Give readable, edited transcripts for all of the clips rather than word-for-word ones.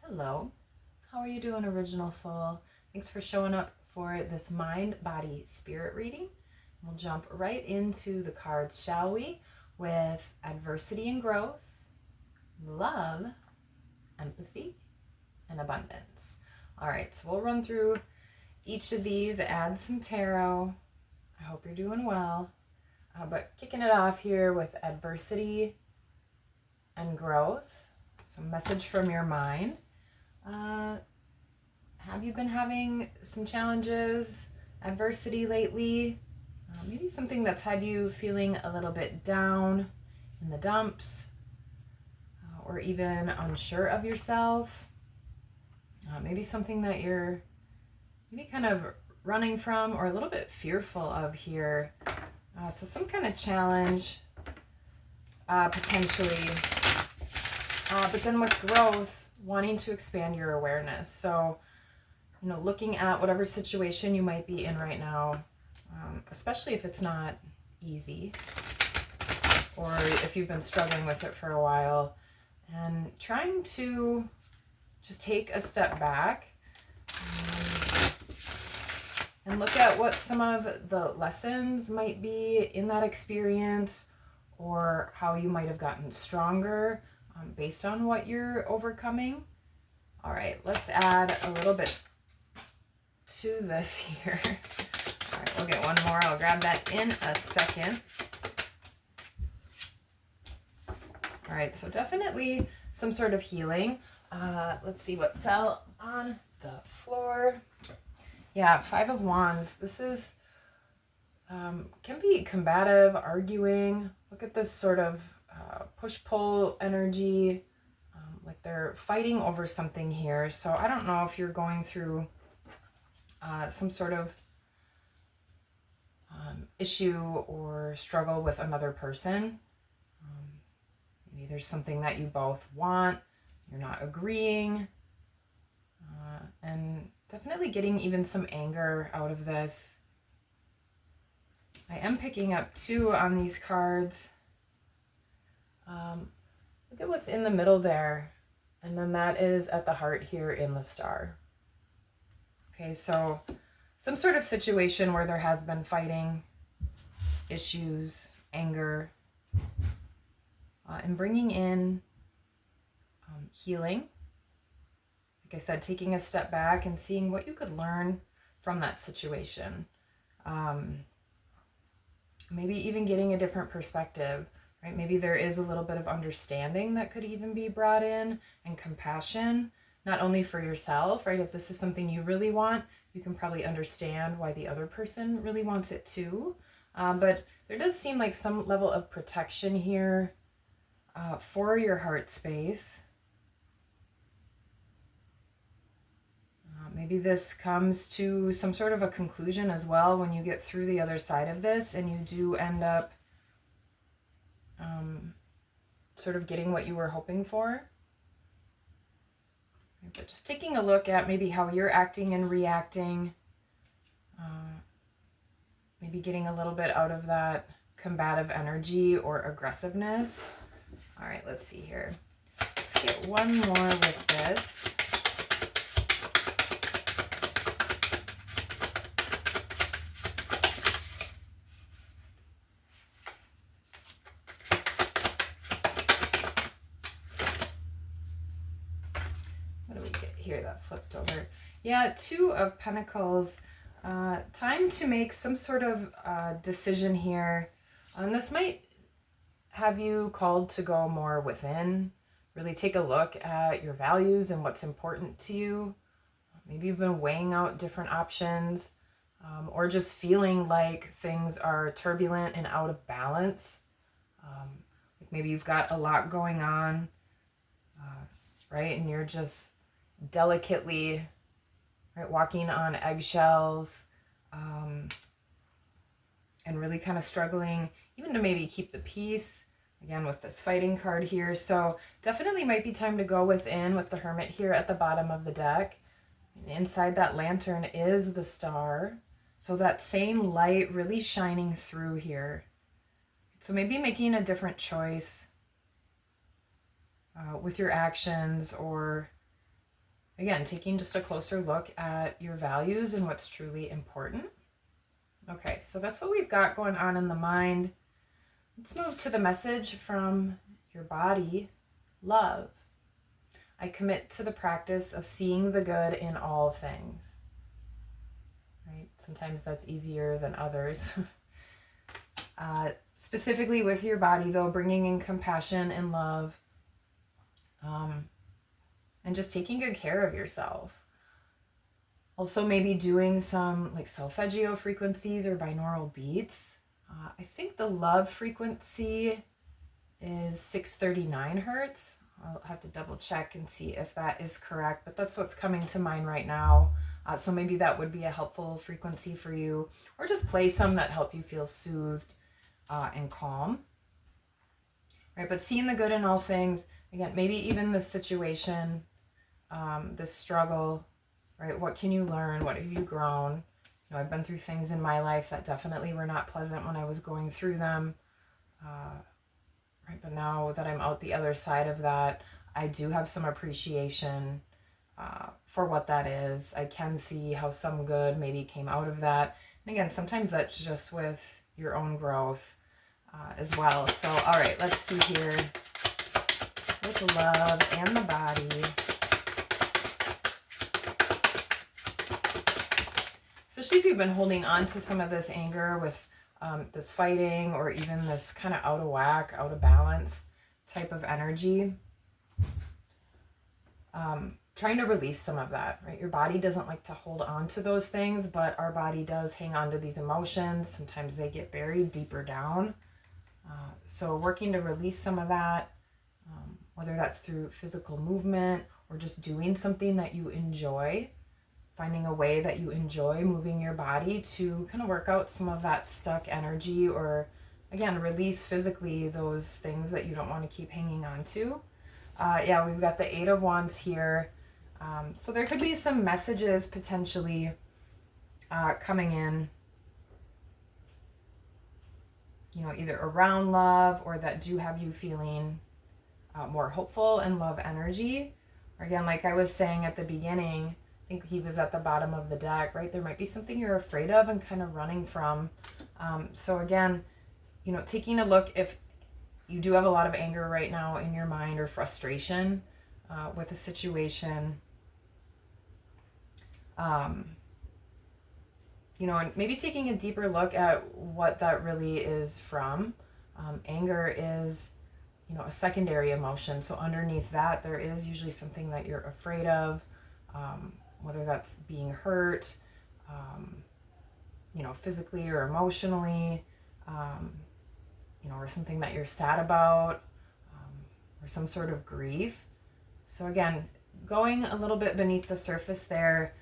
Hello. How are you doing, Original Soul? Thanks for showing up for this mind, body, spirit reading. We'll jump right into the cards, shall we? With adversity and growth, love, empathy, and abundance. All right, so we'll run through each of these, add some tarot. I hope you're doing well. But kicking it off here with adversity and growth. So, message from your mind. Have you been having some challenges, adversity lately? Maybe something that's had you feeling a little bit down in the dumps, or even unsure of yourself. Maybe something that you're maybe kind of running from or a little bit fearful of here. So some kind of challenge, potentially. But then with growth, wanting to expand your awareness. So, looking at whatever situation you might be in right now, especially if it's not easy or if you've been struggling with it for a while, and trying to just take a step back and look at what some of the lessons might be in that experience, or how you might have gotten stronger based on what you're overcoming. All right, let's add a little bit to this here. All right, we'll get one more. I'll grab that in a second. All right, so definitely some sort of healing. Let's see what fell on the floor. Yeah, Five of Wands. This is, can be combative, arguing. Look at this sort of push-pull energy, like they're fighting over something here. So I don't know if you're going through some sort of issue or struggle with another person. Maybe there's something that you both want, you're not agreeing, and definitely getting even some anger out of this. I am picking up 2 on these cards. Look at what's in the middle there, and then that is at the heart here in the star. Okay, so some sort of situation where there has been fighting, issues, anger, and bringing in healing. Like I said, taking a step back and seeing what you could learn from that situation. Maybe even getting a different perspective, right? Maybe there is a little bit of understanding that could even be brought in, and compassion, not only for yourself, right? If this is something you really want, you can probably understand why the other person really wants it too. But there does seem like some level of protection here for your heart space. Maybe this comes to some sort of a conclusion as well when you get through the other side of this and you do end up sort of getting what you were hoping for. But just taking a look at maybe how you're acting and reacting, maybe getting a little bit out of that combative energy or aggressiveness. All right, let's see here. Let's get one more with this. What do we get here that flipped over? Yeah, 2 of Pentacles. Time to make some sort of decision here. And this might have you called to go more within, really take a look at your values and what's important to you. Maybe you've been weighing out different options, or just feeling like things are turbulent and out of balance. Like maybe you've got a lot going on, right? And you're just delicately, right, walking on eggshells, and really kind of struggling even to maybe keep the peace, again with this fighting card here. So definitely might be time to go within with the Hermit here at the bottom of the deck. And inside that lantern is the star, so that same light really shining through here. So maybe making a different choice with your actions, or Again, taking just a closer look at your values and what's truly important. Okay, so that's what we've got going on in the mind. Let's move to the message from your body. Love. I commit to the practice of seeing the good in all things. Right? Sometimes that's easier than others. Specifically with your body, though, bringing in compassion and love, and just taking good care of yourself. Also, maybe doing some like solfeggio frequencies or binaural beats. I think the love frequency is 639 hertz. I'll have to double check and see if that is correct, but that's what's coming to mind right now. So maybe that would be a helpful frequency for you, or just play some that help you feel soothed and calm. Right, but seeing the good in all things, again, maybe even this situation, this struggle, right? What can you learn? What have you grown? You know, I've been through things in my life that definitely were not pleasant when I was going through them. Right, but now that I'm out the other side of that, I do have some appreciation for what that is. I can see how some good maybe came out of that. And again, sometimes that's just with your own growth as well. So, all right, let's see here with love and the body. Especially if you've been holding on to some of this anger with this fighting, or even this kind of out of whack, out of balance type of energy. Trying to release some of that, right? Your body doesn't like to hold on to those things, but our body does hang on to these emotions. Sometimes they get buried deeper down. So working to release some of that, whether that's through physical movement or just doing something that you enjoy, finding a way that you enjoy moving your body to kind of work out some of that stuck energy, or again, release physically those things that you don't want to keep hanging on to. Yeah, we've got the 8 of Wands here. So there could be some messages potentially coming in, you know, either around love or that do have you feeling more hopeful and love energy. Or again, like I was saying at the beginning, I think he was at the bottom of the deck, right? There might be something you're afraid of and kind of running from. So again, you know, taking a look if you do have a lot of anger right now in your mind, or frustration with a situation. You know, and maybe taking a deeper look at what that really is from. Anger is, you know, a secondary emotion. So underneath that, there is usually something that you're afraid of, whether that's being hurt, you know, physically or emotionally, you know, or something that you're sad about, or some sort of grief. So again, going a little bit beneath the surface there,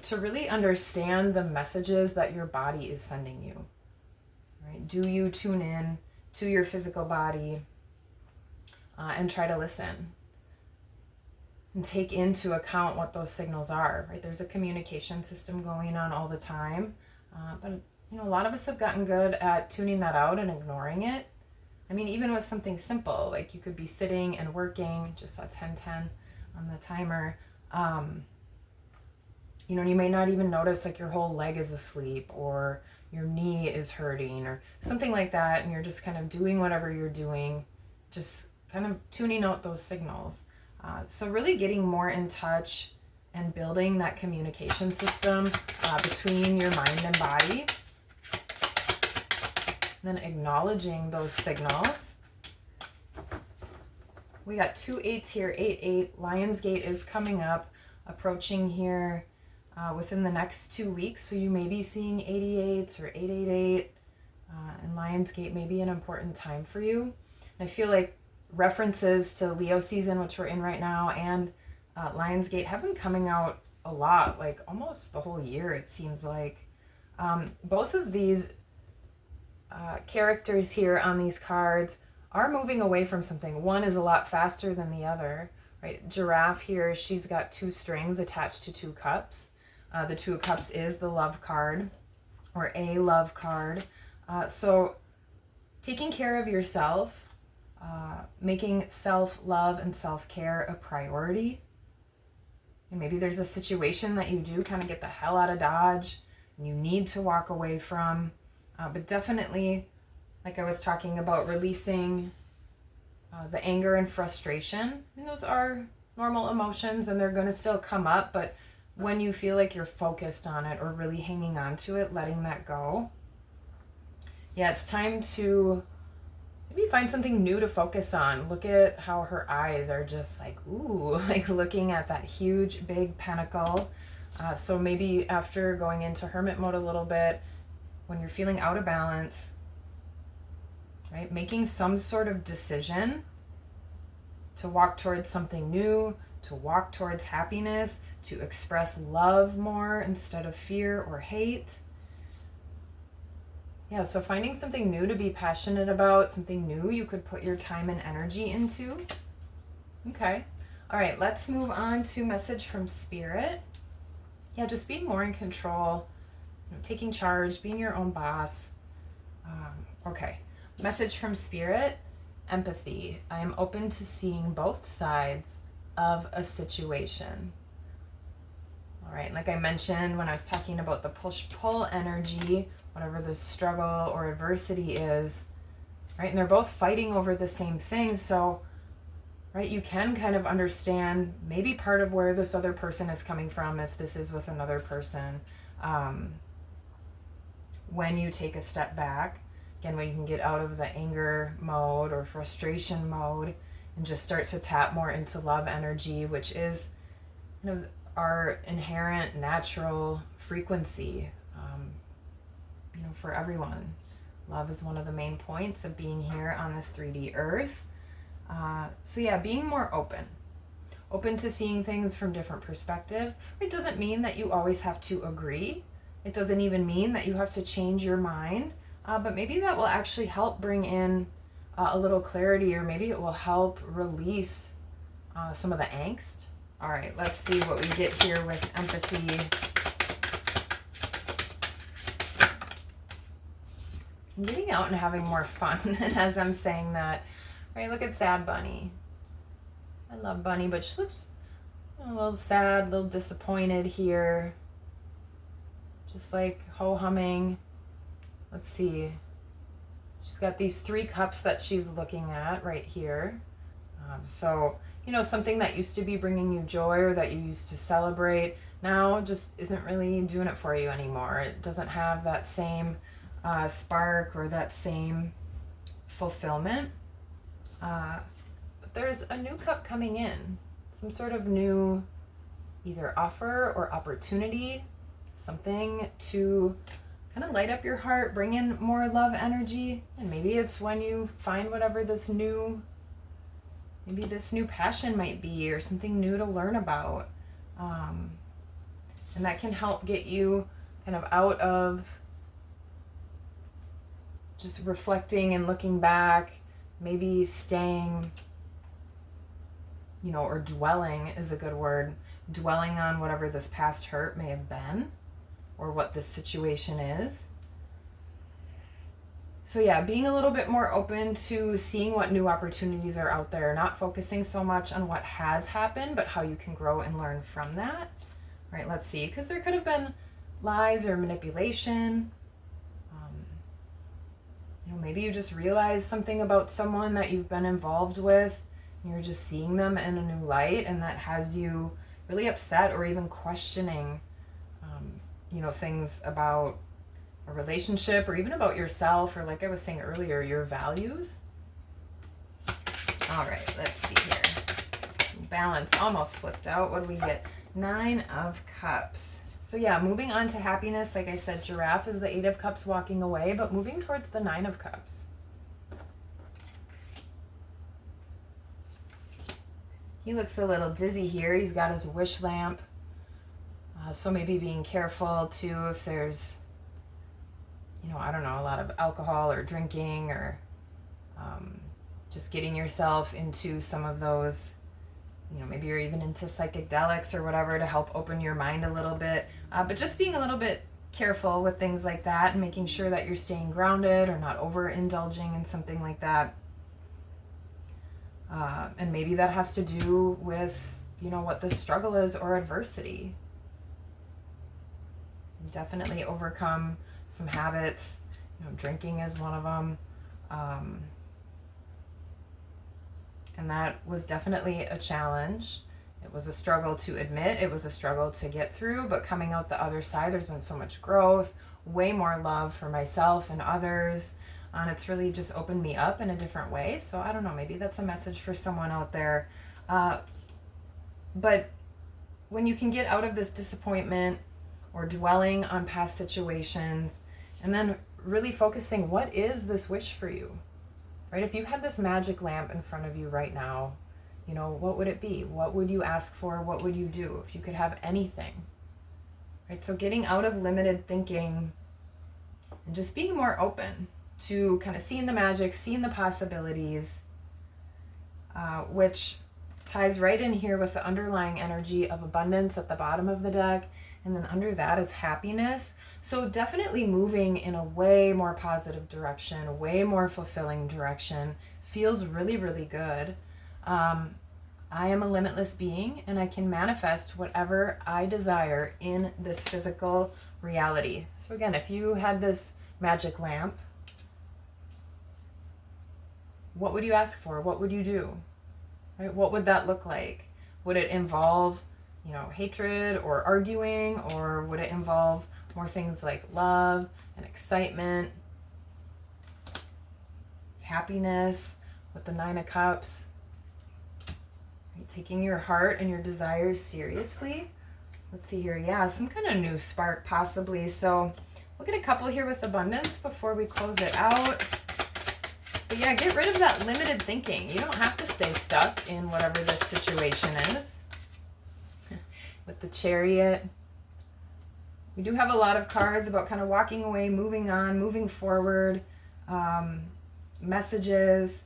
to really understand the messages that your body is sending you, right? Do you tune in to your physical body and try to listen and take into account what those signals are, right? There's a communication system going on all the time, but you know, a lot of us have gotten good at tuning that out and ignoring it. I mean, even with something simple, like you could be sitting and working, just saw 10:10 on the timer, you know, and you may not even notice like your whole leg is asleep, or your knee is hurting, or something like that, and you're just kind of doing whatever you're doing, just kind of tuning out those signals. So really getting more in touch and building that communication system between your mind and body. And then acknowledging those signals. We got 2 8s here, 8-8. Lionsgate is coming up, approaching here within the next 2 weeks. So you may be seeing 88s or 888. And Lionsgate may be an important time for you. And I feel like references to Leo season, which we're in right now, and Lionsgate have been coming out a lot, like almost the whole year, it seems like. Both of these characters here on these cards are moving away from something. One is a lot faster than the other, right? Giraffe here, she's got 2 strings attached to 2 cups. The 2 of Cups is the love card, or a love card. So taking care of yourself, making self-love and self-care a priority. And maybe there's a situation that you do kind of get the hell out of Dodge and you need to walk away from. But definitely, like I was talking about, releasing the anger and frustration. And those are normal emotions and they're going to still come up. But when you feel like you're focused on it or really hanging on to it, letting that go. Yeah, it's time to maybe find something new to focus on. Look at how her eyes are just like, ooh, like looking at that huge, big pentacle. So maybe after going into hermit mode a little bit, when you're feeling out of balance, right, making some sort of decision to walk towards something new, to walk towards happiness, to express love more instead of fear or hate. Yeah, so finding something new to be passionate about, something new you could put your time and energy into. Okay. All right, let's move on to message from Spirit. Yeah, just being more in control, taking charge, being your own boss. Okay. Message from Spirit, empathy. I am open to seeing both sides of a situation. All right, like I mentioned when I was talking about the push-pull energy, whatever the struggle or adversity is, right? And they're both fighting over the same thing. So, right, you can kind of understand maybe part of where this other person is coming from if this is with another person. When you take a step back, again, when you can get out of the anger mode or frustration mode and just start to tap more into love energy, which is, our inherent natural frequency, for everyone. Love is one of the main points of being here on this 3D earth. So yeah, being more open to seeing things from different perspectives. It doesn't mean that you always have to agree. It doesn't even mean that you have to change your mind, but maybe that will actually help bring in a little clarity, or maybe it will help release some of the angst. All right, let's see what we get here with empathy. I'm getting out and having more fun. And as I'm saying that, right, look at Sad Bunny. I love Bunny, but she looks a little sad, a little disappointed here. Just like ho-humming. Let's see. She's got these 3 cups that she's looking at right here. So, something that used to be bringing you joy or that you used to celebrate now just isn't really doing it for you anymore. It doesn't have that same spark or that same fulfillment. But there's a new cup coming in, some sort of new either offer or opportunity, something to kind of light up your heart, bring in more love energy. And maybe it's when you find whatever maybe this new passion might be, or something new to learn about. And that can help get you kind of out of just reflecting and looking back, maybe staying, or dwelling is a good word, dwelling on whatever this past hurt may have been or what this situation is. So yeah, being a little bit more open to seeing what new opportunities are out there, not focusing so much on what has happened, but how you can grow and learn from that. All right, let's see, because there could have been lies or manipulation. Maybe you just realized something about someone that you've been involved with, and you're just seeing them in a new light, and that has you really upset or even questioning, things about a relationship or even about yourself, or like I was saying earlier, your values. All right, let's see here. Balance almost flipped out. What do we get? 9 of Cups. So yeah, moving on to happiness. Like I said, Giraffe is the 8 of Cups walking away, but moving towards the 9 of Cups. He looks a little dizzy here. He's got his wish lamp. So maybe being careful too if there's, I don't know, a lot of alcohol or drinking, or just getting yourself into some of those, maybe you're even into psychedelics or whatever to help open your mind a little bit. But just being a little bit careful with things like that and making sure that you're staying grounded or not overindulging in something like that. And maybe that has to do with, what the struggle is or adversity. Definitely overcome some habits. Drinking is one of them. And that was definitely a challenge. It was a struggle to admit. It was a struggle to get through. But coming out the other side, there's been so much growth, way more love for myself and others. And it's really just opened me up in a different way. So I don't know, maybe that's a message for someone out there. But when you can get out of this disappointment or dwelling on past situations and then really focusing, what is this wish for you? Right? If you had this magic lamp in front of you right now, what would it be? What would you ask for? What would you do if you could have anything? Right? So getting out of limited thinking and just being more open to kind of seeing the magic, seeing the possibilities, which ties right in here with the underlying energy of abundance at the bottom of the deck. And then under that is happiness. So definitely moving in a way more positive direction, a way more fulfilling direction. Feels really, really good. I am a limitless being and I can manifest whatever I desire in this physical reality. So again, if you had this magic lamp, what would you ask for? What would you do? Right? What would that look like? Would it involve, hatred or arguing, or would it involve more things like love and excitement, happiness with the Nine of Cups? Right? Taking your heart and your desires seriously. Let's see here. Yeah, some kind of new spark possibly. So we'll get a couple here with abundance before we close it out. But yeah, get rid of that limited thinking. You don't have to stay stuck in whatever this situation is. With the Chariot, we do have a lot of cards about kind of walking away, moving on, moving forward, messages.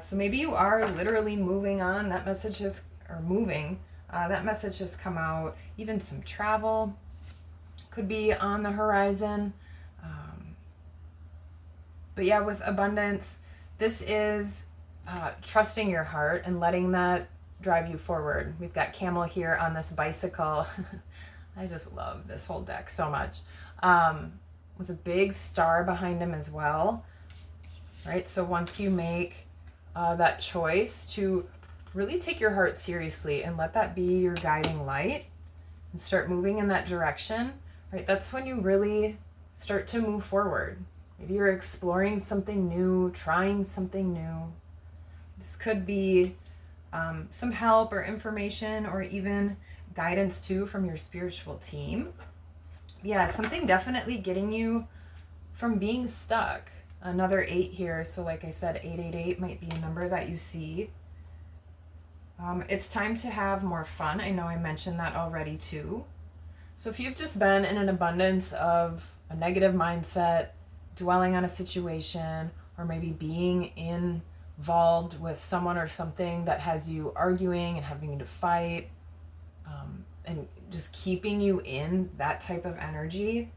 So maybe you are literally moving on. That message has, or moving, that message has come out. Even some travel could be on the horizon. But yeah, with abundance, this is trusting your heart and letting that drive you forward. We've got Camel here on this bicycle. I just love this whole deck so much. With a big star behind him as well. Right? So once you make that choice to really take your heart seriously and let that be your guiding light and start moving in that direction, right? That's when you really start to move forward. Maybe you're exploring something new, trying something new. This could be some help or information or even guidance too from your spiritual team. Yeah, something definitely getting you from being stuck. Another 8 here. So like I said, 888 might be a number that you see. It's time to have more fun. I know I mentioned that already too. So if you've just been in an abundance of a negative mindset, dwelling on a situation, or maybe being involved with someone or something that has you arguing and having to fight, and just keeping you in that type of energy,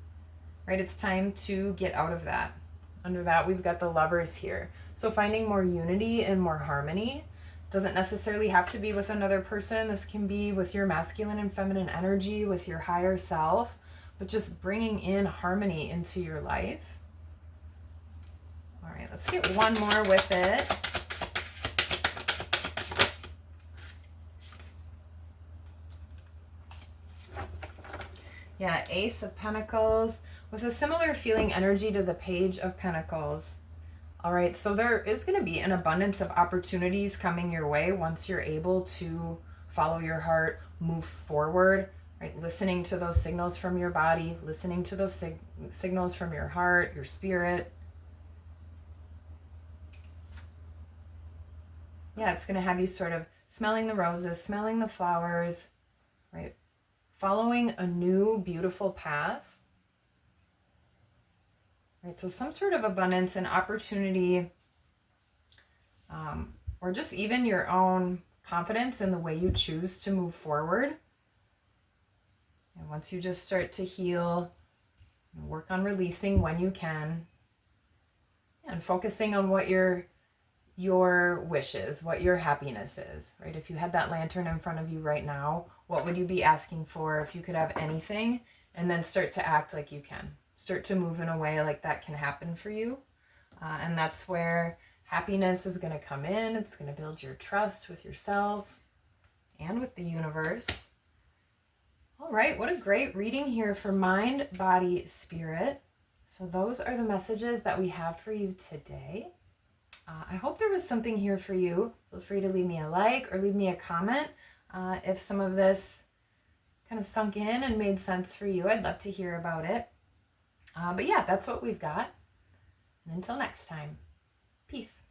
right? It's time to get out of that. Under that, we've got the Lovers here. So finding more unity and more harmony. Doesn't necessarily have to be with another person. This can be with your masculine and feminine energy, with your higher self, but just bringing in harmony into your life. All right, let's get one more with it. Yeah, Ace of Pentacles with a similar feeling energy to the Page of Pentacles. All right, so there is going to be an abundance of opportunities coming your way once you're able to follow your heart, move forward, right? Listening to those signals from your body, listening to those signals from your heart, your spirit. Yeah, it's going to have you sort of smelling the roses, smelling the flowers, right? Following a new, beautiful path. Right, so some sort of abundance and opportunity, or just even your own confidence in the way you choose to move forward. And once you just start to heal, work on releasing when you can, and focusing on what you're your wishes, what your happiness is, right? If you had that lantern in front of you right now, what would you be asking for if you could have anything? And then start to act like you can. Start to move in a way like that can happen for you. And that's where happiness is going to come in. It's going to build your trust with yourself and with the universe. All right, what a great reading here for mind, body, spirit. So those are the messages that we have for you today. I hope there was something here for you. Feel free to leave me a like or leave me a comment if some of this kind of sunk in and made sense for you. I'd love to hear about it. But yeah, that's what we've got. And until next time, peace.